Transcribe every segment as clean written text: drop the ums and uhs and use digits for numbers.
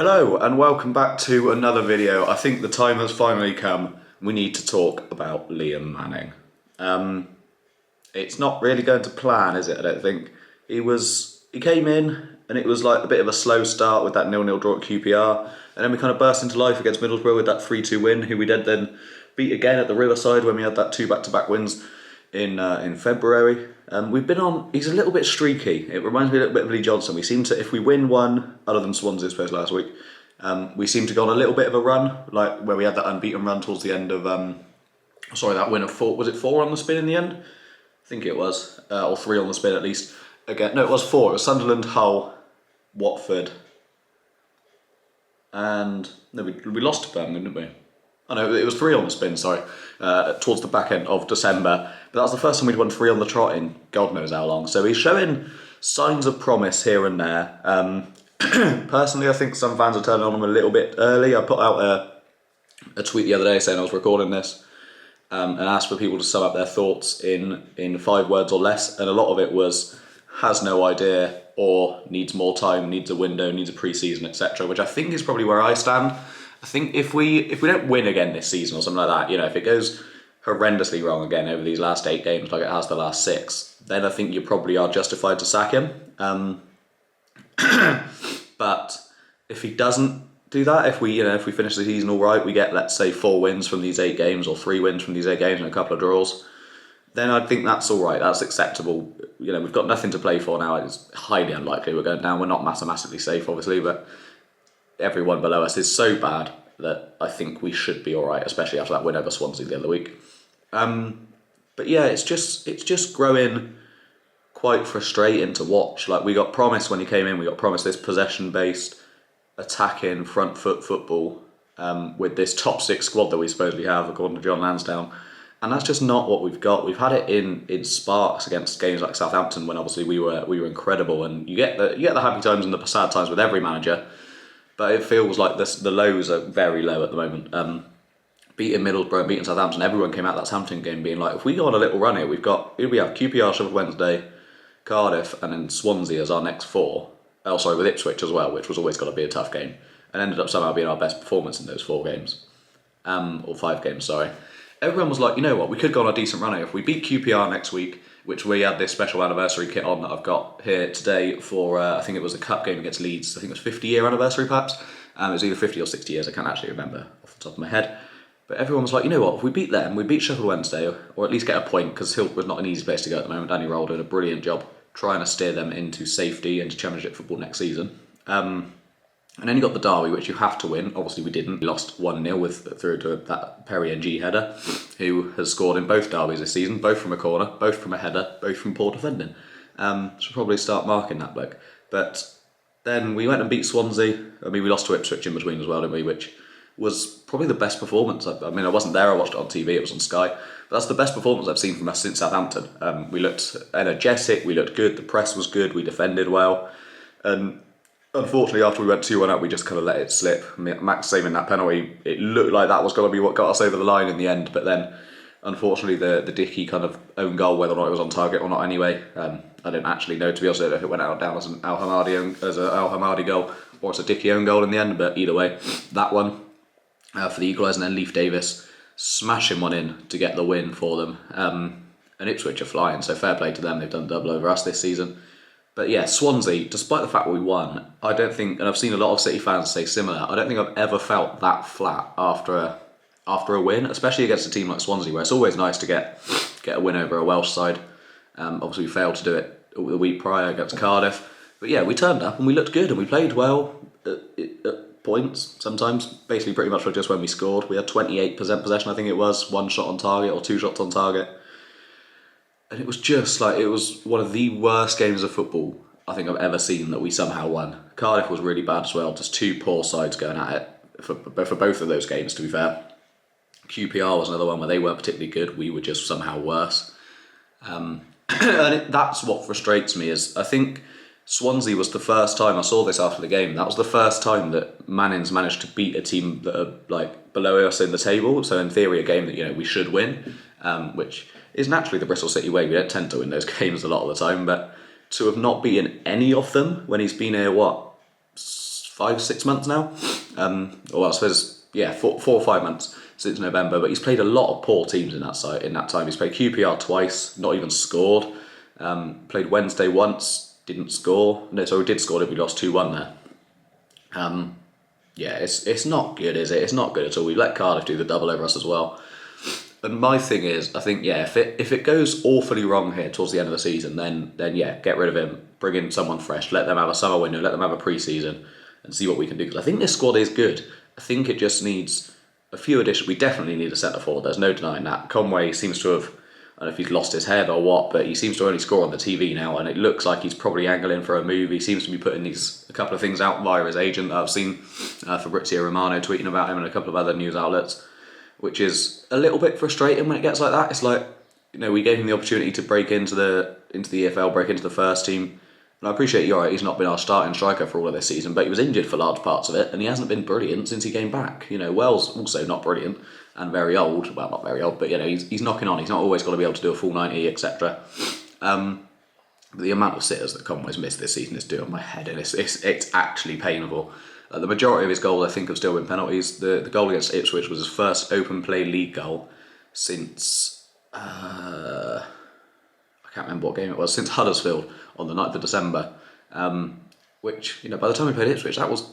Hello and welcome back to another video. I think the time has finally come. We need to talk about Liam Manning. It's not really going to plan, is it? I don't think. He came in and it was like a bit of a slow start with that 0-0 draw at QPR, and then we kind of burst into life against Middlesbrough with that 3-2 win, who we did then beat again at the Riverside when we had that 2 back-to-back wins in February. He's a little bit streaky. It reminds me a little bit of Lee Johnson. We seem to, if we win one, other than Swansea I suppose last week, we seem to go on a little bit of a run, like where we had that unbeaten run towards the end of, that win of 4, was it 4 on the spin in the end? I think it was, or 3 on the spin at least. Again, no, it was 4. It was Sunderland, Hull, Watford, and no, we lost to Birmingham, didn't we? Oh no, it was 3 on the spin, sorry, towards the back end of December. But that was the first time we'd won 3 on the trot in God knows how long. So he's showing signs of promise here and there. Personally, I think some fans are turning on him a little bit early. I put out a tweet the other day saying I was recording this and asked for people to sum up their thoughts in 5 words or less. And a lot of it was, has no idea, or needs more time, needs a window, needs a pre-season, etc. Which I think is probably where I stand. I think if we don't win again this season or something like that, if it goes horrendously wrong again over these last 8 games like it has the last 6, then I think you probably are justified to sack him. But if he doesn't do that, if we finish the season all right, we get, let's say, 4 wins from these 8 games or 3 wins from these 8 games and a couple of draws, then I think that's all right. That's acceptable. We've got nothing to play for now. It's highly unlikely we're going down. We're not mathematically safe, obviously, but everyone below us is so bad that I think we should be all right, especially after that win over Swansea the other week. But yeah, it's just growing quite frustrating to watch. Like, we got promised when he came in, we got promised this possession-based, attacking, front foot football with this top 6 squad that we supposedly have, according to John Lansdowne. And that's just not what we've got. We've had it in sparks against games like Southampton, when obviously we were incredible, and you get the happy times and the sad times with every manager. But it feels like the lows are very low at the moment. Beating Middlesbrough, beating Southampton, everyone came out that Southampton game being like, if we go on a little run here, we have QPR Sheffield Wednesday, Cardiff, and then Swansea as our next 4. With Ipswich as well, which was always going to be a tough game, and ended up somehow being our best performance in those 4 games, or 5 games, sorry. Everyone was like, you know what, we could go on a decent run here. If we beat QPR next week, which we had this special anniversary kit on that I've got here today for, I think it was a cup game against Leeds. I think it was 50-year anniversary perhaps. It was either 50 or 60 years, I can't actually remember off the top of my head. But everyone was like, you know what, if we beat them, we beat Sheffield Wednesday, or at least get a point, because Hill was not an easy place to go at the moment. Danny Roll doing a brilliant job trying to steer them into safety, into Championship football next season. And then you got the derby, which you have to win. Obviously we didn't. We lost 1-0 through to that Perry NG header, who has scored in both derbies this season, both from a corner, both from a header, both from poor defending. Should probably start marking that bloke. But then we went and beat Swansea. I mean, we lost to Ipswich in between as well, didn't we? Which was probably the best performance. I mean, I wasn't there, I watched it on TV, it was on Sky. But that's the best performance I've seen from us since Southampton. We looked energetic, we looked good, the press was good, we defended well. And unfortunately, after we went 2-1 up, we just kind of let it slip. Max saving that penalty, it looked like that was going to be what got us over the line in the end. But then, unfortunately, the Dickey kind of own goal, whether or not it was on target or not anyway, I don't actually know, to be honest. I don't know if it went out down as an Al Hamadi goal or it's a Dickey own goal in the end. But either way, that one for the equaliser, and then Leif Davis smashing one in to get the win for them. And Ipswich are flying, so fair play to them. They've done double over us this season. But yeah, Swansea, despite the fact that we won, I don't think, and I've seen a lot of City fans say similar, I don't think I've ever felt that flat after a win, especially against a team like Swansea, where it's always nice to get a win over a Welsh side. Obviously we failed to do it the week prior against Cardiff. But yeah, we turned up and we looked good and we played well at points sometimes, basically pretty much just when we scored. We had 28% possession, I think it was, 1 shot on target or 2 shots on target. And it was just like, it was one of the worst games of football I think I've ever seen that we somehow won. Cardiff was really bad as well, just 2 poor sides going at it for both of those games, to be fair. QPR was another one where they weren't particularly good, we were just somehow worse. And that's what frustrates me, is I think Swansea was the first time, I saw this after the game, that was the first time that Manning's managed to beat a team that are like below us in the table, so in theory a game that we should win, which is naturally the Bristol City way. We don't tend to win those games a lot of the time, but to have not beaten any of them when he's been here, 4 5-6 months now. Or I suppose, yeah, 4 or 5 months since November. But he's played a lot of poor teams in that time. He's played QPR twice, not even scored. Played Wednesday once, didn't score. No, so we did score it. We lost 2-1 there. Yeah, it's not good, is it? It's not good at all. We let Cardiff do the double over us as well. And my thing is, I think, yeah, if it goes awfully wrong here towards the end of the season, then yeah, get rid of him, bring in someone fresh, let them have a summer window, let them have a pre-season, and see what we can do. Because I think this squad is good. I think it just needs a few additions. We definitely need a centre forward. There's no denying that. Conway seems to have, I don't know if he's lost his head or what, but he seems to only score on the TV now, and it looks like he's probably angling for a move. He seems to be putting a couple of things out via his agent that I've seen, Fabrizio Romano tweeting about him and a couple of other news outlets, which is a little bit frustrating when it gets like that. It's like, we gave him the opportunity to break into the EFL, break into the first team. And I appreciate you're right, he's not been our starting striker for all of this season, but he was injured for large parts of it, and he hasn't been brilliant since he came back. Wells also not brilliant and very old. Well, not very old, but he's knocking on. He's not always got to be able to do a full 90, etc. But the amount of sitters that Conway's missed this season is doing my head in. It's actually painful. The majority of his goals, I think, have still been penalties. The goal against Ipswich was his first open play league goal since I can't remember what game it was, since Huddersfield on the 9th of December. Which, by the time we played Ipswich, that was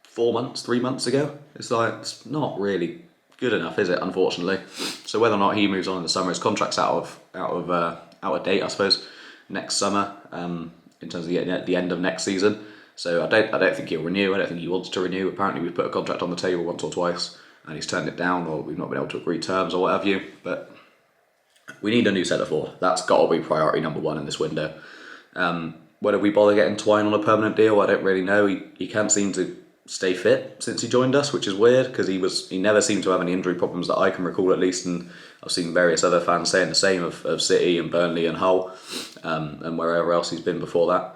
3 months ago. It's it's not really good enough, is it? Unfortunately. So whether or not he moves on in the summer, his contract's out of date, I suppose, next summer. In terms of the end of next season. So I don't think he'll renew. I don't think he wants to renew. Apparently we've put a contract on the table once or twice and he's turned it down, or we've not been able to agree terms or what have you. But we need a new centre forward. That's got to be priority number one in this window. Whether we bother getting Twine on a permanent deal, I don't really know. He can't seem to stay fit since he joined us, which is weird because he never seemed to have any injury problems that I can recall, at least, and I've seen various other fans saying the same of City and Burnley and Hull and wherever else he's been before that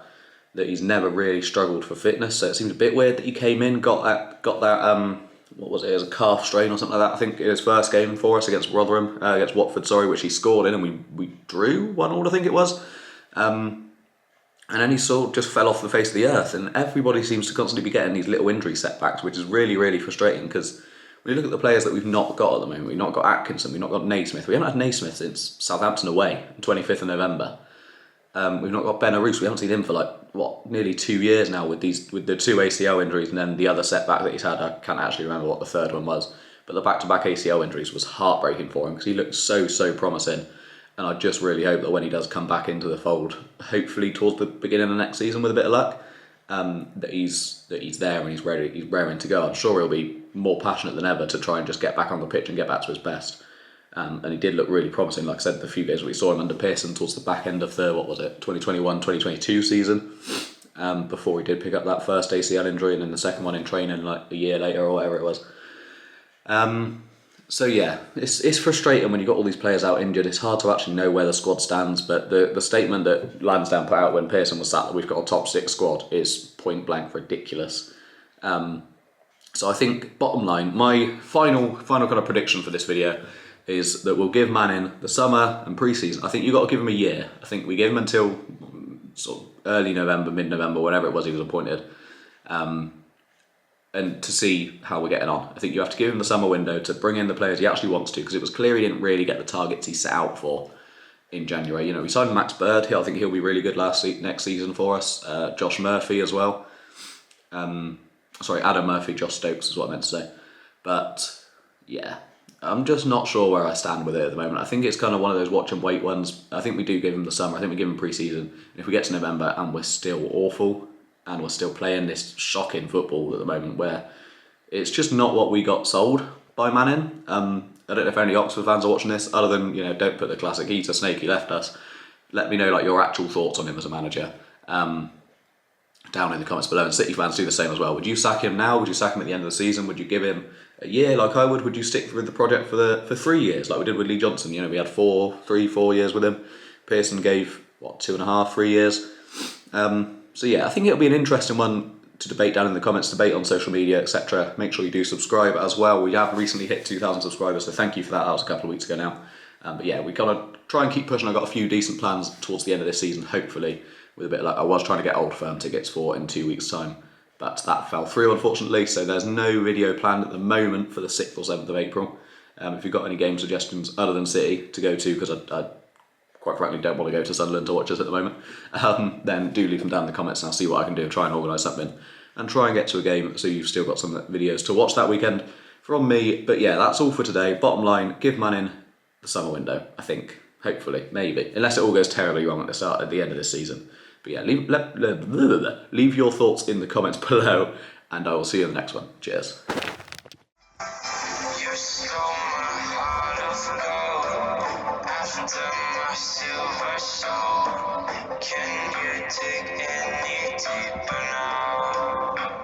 he's never really struggled for fitness. So it seems a bit weird that he came in, got that what was it, as a calf strain or something like that, I think, in his first game for us against Watford, which he scored in, and we drew 1-1, I think it was. And then he sort of just fell off the face of the earth, and everybody seems to constantly be getting these little injury setbacks, which is really, really frustrating, because when you look at the players that we've not got at the moment, we've not got Atkinson, we've not got Naismith. We haven't had Naismith since Southampton away on 25th of November. We've not got Ben Arous. We haven't seen him for nearly 2 years now with the 2 ACL injuries and then the other setback that he's had. I can't actually remember what the third one was, but the back-to-back ACL injuries was heartbreaking for him because he looked so promising. And I just really hope that when he does come back into the fold, hopefully towards the beginning of next season with a bit of luck, that he's there and he's ready, he's raring to go. I'm sure he'll be more passionate than ever to try and just get back on the pitch and get back to his best. And he did look really promising, like I said, the few games we saw him under Pearson towards the back end of the 2021-2022 season, before he did pick up that first ACL injury and then the second one in training a year later or whatever it was. So yeah, it's frustrating when you've got all these players out injured. It's hard to actually know where the squad stands, but the statement that Lansdowne put out when Pearson was sacked that we've got a top 6 squad is point blank ridiculous. So I think, bottom line, my final kind of prediction for this video is that we'll give Manning the summer and pre-season. I think you've got to give him a year. I think we gave him until sort of early November, mid-November, whenever it was he was appointed. And to see how we're getting on. I think you have to give him the summer window to bring in the players he actually wants to, because it was clear he didn't really get the targets he set out for in January. We signed Max Bird. I think he'll be really good next season for us. Josh Murphy as well. Adam Murphy, Josh Stokes is what I meant to say. But yeah, I'm just not sure where I stand with it at the moment. I think it's kind of one of those watch and wait ones. I think we do give him the summer. I think we give him pre-season. And if we get to November and we're still awful, and we're still playing this shocking football at the moment where it's just not what we got sold by Manning. I don't know if any Oxford fans are watching this, other than, don't put the classic "he's a snake, he left us." Let me know your actual thoughts on him as a manager down in the comments below, and City fans do the same as well. Would you sack him now? Would you sack him at the end of the season? Would you give him a year like I would? Would you stick with the project for 3 years like we did with Lee Johnson? We had 4 years with him. Pearson gave 2.5, 3 years. So yeah, I think it'll be an interesting one to debate down in the comments, debate on social media, etc. Make sure you do subscribe as well. We have recently hit 2,000 subscribers, so thank you for that. That was a couple of weeks ago now. But yeah, we gotta try and keep pushing. I've got a few decent plans towards the end of this season, hopefully, with a bit of luck. I was trying to get Old Firm tickets for in 2 weeks' time. but that fell through unfortunately, so there's no video planned at the moment for the 6th or 7th of April. If you've got any game suggestions other than City to go to, because I quite frankly don't want to go to Sunderland to watch us at the moment, then do leave them down in the comments and I'll see what I can do, try and organise something and try and get to a game so you've still got some videos to watch that weekend from me. But yeah, that's all for today. Bottom line, give Manning the summer window, I think. Hopefully, maybe. Unless it all goes terribly wrong at the end of this season. But yeah, leave your thoughts in the comments below and I will see you in the next one. Cheers. You stole my heart of gold after my silver soul. Can you dig any deeper now?